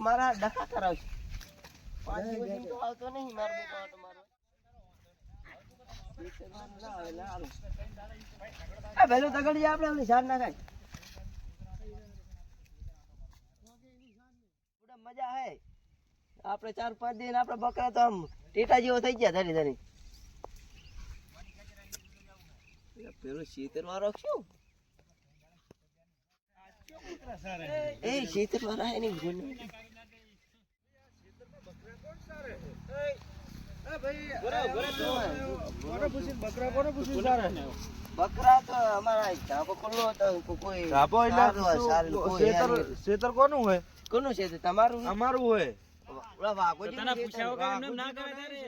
મારા ડખા કરાવશે 5 દિવસ તો આવતો નહીં મારો બેટો તમારો આ ભેલો તગડી આપણે ઓલી ઝાડ નાખાય પૂરા મજા હે આપણે 4-5 દિન આપણે બકરા તો આમ ટેટા જેવો થઈ ગયા ધરી ધરી પેલો શીતર વાળો શું એ શીતર વાળા એની ભૂલ બકરા તો અમારા ધાબો ખુલ્લો હતો કોઈ ધાબો એટલે કોનું હોય કોનું છે તમારું અમારું હોય ઓલા વાઘોજી તને પૂછ્યા વગર એમ ના કરે તારે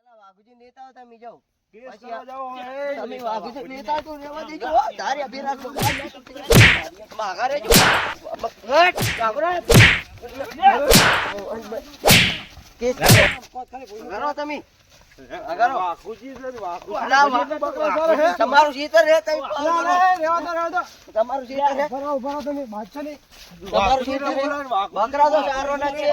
ઓલા વાઘોજી નેતા હતા મી જાવ પછી તમે વાઘોજી નેતા તો રેવા દેજો તારે અભિરાજ માગા રેજો હટ કાબરા કે કરો તમે અગર વાઘોજી તમારું શીતર હે રેવા દો તમારું શીતર હે ભરો તમે બાદશાહ ની તમારું શીતર બકરા તો ચારો ના છે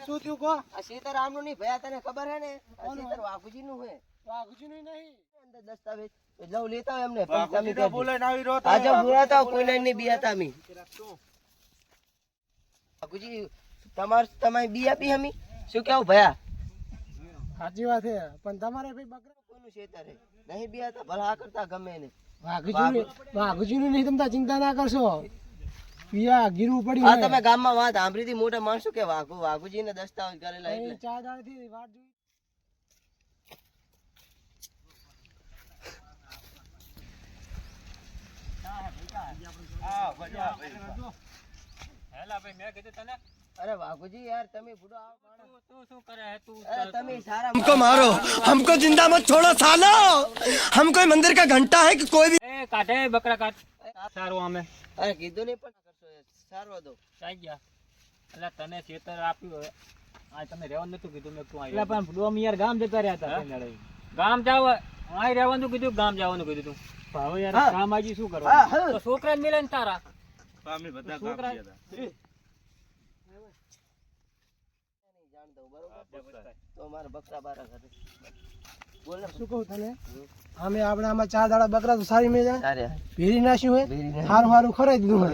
શું થયું કો આ શીતર આમનું નહીં ભયા તને ખબર હે ને આ શીતર વાઘોજી નું હે વાઘોજી નું નહીં અંદર દસ્તાવેજ લવ લેતા હોય એમને તમે તો બોલાઈને આવી રહ્યો આજે બોલાતા કોઈ નહીં બિયાતા મી વાઘોજી તમારી બી આપી હમી શું કેવું ભયા સાચી વાત છે પણ તમારે ભાઈ બકરા કોઈનું શેતર હે નહીં બિયાતા ભલા કરતા ગમે ને વાઘુજીનું નહીં તમતા ચિંતા ના કરશો પિયા ગીરવું પડ્યું હા તમે ગામમાં વાત સાંભળીથી મોટા માણસો કે વાઘુજીને દસ્તાવેજ કરેલા એટલે 4 દાડાથી વાત જોઈ હેલા ભાઈ મેં કીધું તને अरे बाबूजी यार तमे बुढ़ो आओ तू શું કરે હે તું तमे सारा हमको मारो हमको जिंदा मत छोड़ो सालो हम कोई मंदिर का घंटा है कि कोई भी ए काटे बकरा काट सारो हमें अरे કીધું નહીં પણ કરશો સારો દો ચાઈ ગયા એટલે તને ખેતર આપ્યું આ તમે રહેવાનું નતું કીધું મેં તું આવી એટલે પણ બુડો યાર ગામ જતા રહ્યા હતા લડાઈ ગામ જાવ આઈ રહેવાનું કીધું ગામ જવાનું કીધું તું ભાવ યાર કામ આજી શું કરવાનું તો છોકરા મિલે ને તારા અમે બધા કામ ગયા હતા તો મારા બકરા બારા કરે બોલ શું કહું તને અમે આપણે આમાં 4 દાડા બકરા તો સારી મે જાય ભેરી નાખ્યું હે હારું હારું ખરાઈ દીધું હવે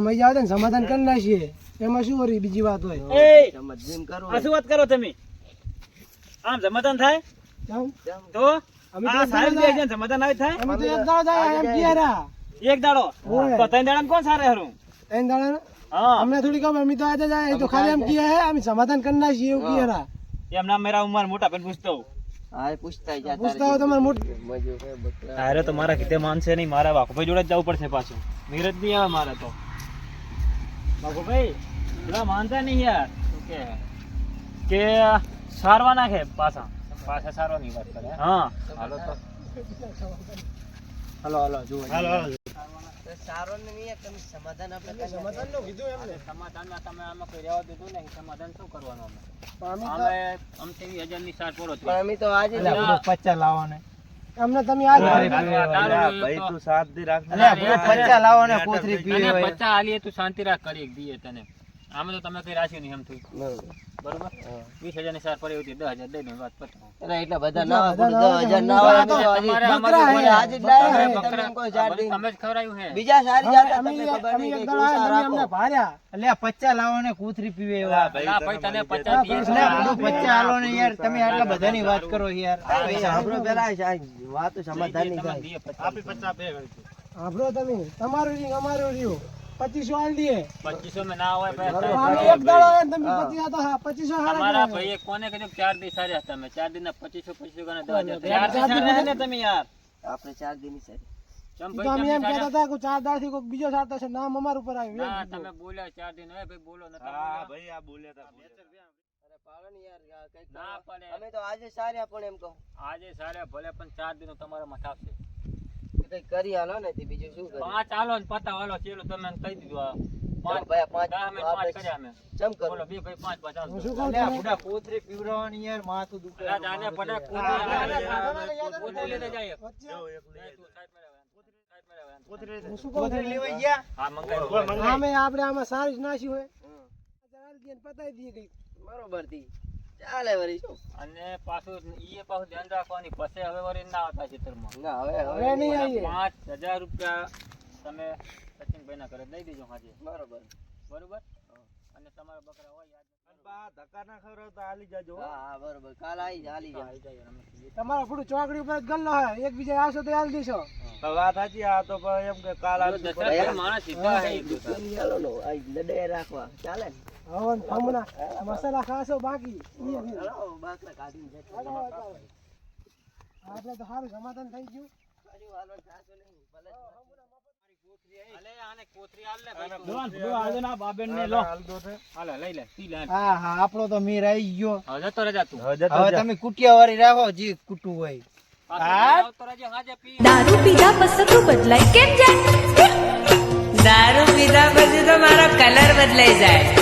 મજા આવે ને સમાધાન કરી નાખીએ એમાં શું વરી બીજી વાત હોય એ સમાધાન કરો આ શું વાત કરો તમે આમ સમાધાન થાય તો અમે તો સારી દે સમાધાન આવી થાય અમે તો એક દાડો જાય એમ કિયારા એક દાડો તો 3 દાડા કોણ સારે હરું 3 દાડા हमने थोड़ी कम अमी तो आते जाए तो खाली हम किया है हम समाधान करना चाहिए वो किया रहा ये हम नाम मेरा उमर मोटा पर पूछता हूं हां पूछता ही जाता पूछता हो तुम्हारा मोट मजे पे बकरा अरे तुम्हारा किते मान से नहीं मारा बाको भाई जोड़े जाऊ पड़से पाछो नीरज नहीं आवे मारे तो बाको भाई थोड़ा मानता नहीं यार ओके के सारवा ना है पासा पासा सारवा नहीं बात करे हां हालो तो हेलो हेलो जो हेलो સારો નહીં તમે સમાધાન આપણે સમાધાન નો કીધું એમને સમાધાનમાં તમે આમાં કોઈ રહેવા દીધું નહીં સમાધાન શું કરવાનું અમે આમ 23000 ની સાર પોરો છે અમે તો આજે 50 લાવવાને અમને તમે આજ ભાઈ તું સાથ દે રાખ અલે 50 લાવવાને કોથરી પીવે 50 આલીએ તું શાંતિ રાખ કરી એક દીએ તને આમે તો તમે કઈ રાખ્યું નહીં એમ થઈ બરોબર 20000 ની સાર પડી હતી 10000 દઈ દો વાત પતા અરે એટલા બધા ના 10000 ના હોય તમારે અમારે આજ જ લાયા તમે કોઈ જાર દઈ તમે જ ખવરાયું હે બીજા સારી જાતા તમને ખબર નહીં કે કોસા રાખો અમને ભાર્યા એટલે 50 લાવોને કોથરી પીવે એવા ના ભાઈ તને 50 દીએ એટલે 50 આલો ને યાર તમે આટલા બધાની વાત કરો યાર આપણો પેલા વાત સમાધાન ની થાય આપી 50 બે આપણો તમે તમારું ની અમારું રહ્યું 2500 આલ દીએ 2500 में ना होए भाई एक दाड़ो है तुम 25 तो हां 2500 हारा हमारा भाई कोने के 4 दिन सारे હતા મે 4 दिन ના 2500 ગણા 2000 4 दिन તમે યાર આપણે 4 दिन ની સારી ચમ ભાઈ તમે એમ કહેતા હતા કે 4 દાડ થી કોઈ બીજો સારતો છે નામ અમાર ઉપર આવ્યું ના તમે બોલ્યા 4 दिन હે ભાઈ બોલો નતા હા ભાઈ આ બોલ્યા હતા અરે પાડો ને યાર કઈક ના પડે અમે તો આજે સારે પણ એમ કહો આજે સારે ભલે પણ 4 दिन તમારા માં થાશે કઈ કરી હાલો ને તે બીજું શું કરે 5 હાલો ને પતા હાલો ચેલો તમે કહી દીધું આ 5 ભાઈ 5 કર્યા અમે ચમ કરો બોલો બે ભાઈ 5 50 શું કહું લે બુડા કોથરી પીવરાવાની યાર માથું દુખે આ જાને પડે કોથરી લેતે જાય જો એક લે તું સાઈડ માં કોથરી લેવાઈ ગયા હા મંગાઈ અમે આપણે આમાં સારી નાશી હોય દઈએ ને પતાઈ દઈએ કઈ. બરોબર થી ચાલે વળી શું. અને પાછું ધ્યાન રાખવાની પછી હવે વળી ના આવતા ખેતરમાં. ના હવે નહીં આવીએ. 5000 રૂપિયા તમે સચિનભાઈ ના ઘરે દઈ દેજો આજે. બરોબર બરોબર. અને તમારા બકરા હોય ધક્કા ના ખવડાવતા હાલી જાજો. હા બરોબર કાલ હાલી જાય. તમારો ફૂટું ચોકડી ઉપર જ ગલ્લો હે, એકબીજા આવશો તો હાલ દેશો. વાત સાચી. આ તો એમ કે કાલ માણસ સીધા હે લડે રાખવા ચાલે. હવન ફમના મસાલા ખાશો બાકી બાકરા કાઢીને આપણે તો સારું સમાધાન થઈ ગયું. હા હા આપણો તો મીર આવી ગયો. હવે તમે કુટિયા વાળી રાખો જે કુટું હોય. દારૂ પીધા પછી તું બદલાય કેમ જાય? દારૂ પીધા પછી તો મારો કલર બદલાઈ જાય.